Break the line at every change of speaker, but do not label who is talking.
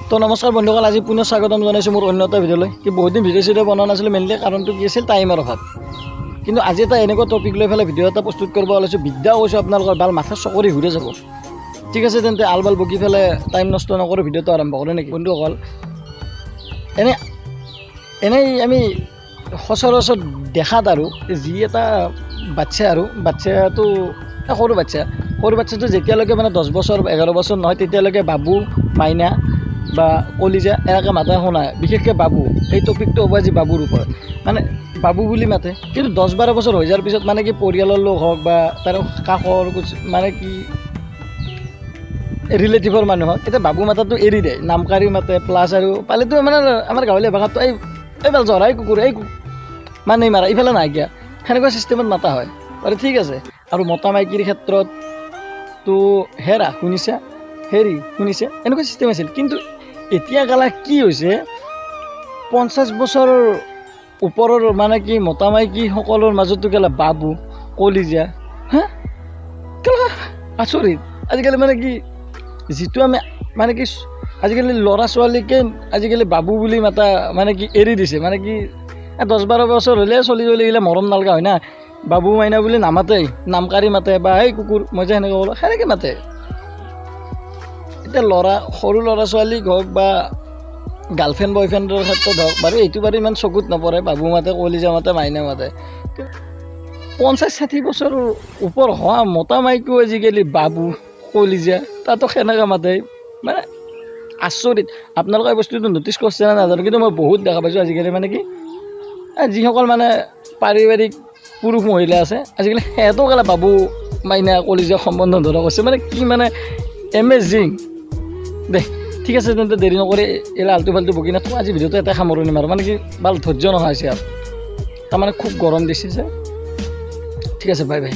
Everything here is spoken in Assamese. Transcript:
তো নমস্কাৰ বন্ধুসকল, আজি পুনৰ স্বাগতম জনাইছোঁ মোৰ অন্য এটা ভিডিঅ'লৈ। কি বহুত দিন ভিডিঅ' বনোৱা নাছিলোঁ, মেইনলি কাৰণটো কি আছিল, টাইমৰ অভাৱ। কিন্তু আজি এটা এনেকুৱা টপিক লৈ পেলাই ভিডিঅ' এটা প্ৰস্তুত কৰিব ওলাইছোঁ, বিদ্যা কৈছোঁ আপোনালোকৰ বাল মাথা চকৰি ঘূৰে যাব। ঠিক আছে, তেন্তে আল বাল বকি পেলাই টাইম নষ্ট নকৰোঁ, ভিডিঅ'টো আৰম্ভ কৰোঁ নেকি বন্ধুসকল। এনেই আমি সচৰাচৰ দেখাত আৰু যি এটা বাচ্ছা আৰু বাচ্ছাটো সৰু বাচ্ছাটো যেতিয়ালৈকে মানে 10 বছৰ 11 বছৰ নহয় তেতিয়ালৈকে বাবু, মাইনা বা কলিজা এনেকৈ মাতে শুনা। বিশেষকৈ বাবু, এই টপিকটো হ'ব আজি বাবুৰ ওপৰত। মানে বাবু বুলি মাতে, কিন্তু 10-12 বছৰ হৈ যোৱাৰ পিছত মানে কি পৰিয়ালৰ লোক হওক বা তাৰ কাষৰ মানে কি ৰিলেটিভৰ মানুহ হওক, এতিয়া বাবু মাতাটো এৰি দিয়ে, নামকাৰী মাতে। প্লাছ আৰু পালেতো মানে আমাৰ গাঁৱলীয়া ভাষাটো এইফালে জৰা, এই কুকুৰ, এই মানে মাৰা, ইফালে নাইকিয়া, সেনেকুৱা ছিষ্টেমত মাতা হয়। আৰু ঠিক আছে, আৰু মতা মাইকীৰ ক্ষেত্ৰত তো হেৰা শুনিছা, হেৰি শুনিছে, এনেকুৱা ছিষ্টেম আছিল। কিন্তু এতিয়া কালা কি হৈছে, 50 বছৰৰ ওপৰৰ মানে কি মতা মাইকীসকলৰ মাজতো গেলা বাবু, কলিজা, হা কেলা আচৰিত। আজিকালি মানে কি যিটো আমি মানে কি আজিকালি ল'ৰা ছোৱালীকে আজিকালি বাবু বুলি মাতা মানে কি এৰি দিছে। মানে কি 10-12 বছৰ হ'লে চলি গ'লে মৰম নালগা হয় না, বাবু মাইনা বুলি নামাতেই, নামকাৰী মাতে বা এই কুকুৰ, মই যে সেনেকৈ ক'লোঁ সেনেকৈ মাতে। এতিয়া সৰু ল'ৰা ছোৱালীক হওক বা গাৰ্লফ্ৰেণ্ড বয়ফ্ৰেণ্ডৰ ক্ষেত্ৰত হওক বাৰু, এইটো বাৰু ইমান চকুত নপৰে, বাবু মাতে, কলিজা মাতে, মাইনা মাতে। 50-60 বছৰৰ ওপৰ হোৱা মতা মাইকীও আজিকালি বাবু, কলিজা তাতো সেনেকৈ মাতে, মানে আচৰিত। আপোনালোকে এই বস্তুটো ন'টিছ কৰিছে নে নাজানো, কিন্তু মই বহুত দেখা পাইছোঁ আজিকালি। মানে কি যিসকল মানে পাৰিবাৰিক পুৰুষ মহিলা আছে আজিকালি, সিহঁতক কেলা বাবু, মাইনা, কলিজা সম্বন্ধ ধৰা কৰিছে। মানে কি মানে এমেজিং দেই। ঠিক আছে, তেন্তে দেৰি নকৰি এইলা আল্টু ফাল্টু বকি নাথাকোঁ, আজি ভিডিঅ'টো এটা সামৰণি মাৰোঁ। মানে কি ভাল ধৈৰ্য নহয় হৈছে আৰু, তাৰমানে খুব গৰম দিছে যে। ঠিক আছে, বাই বাই।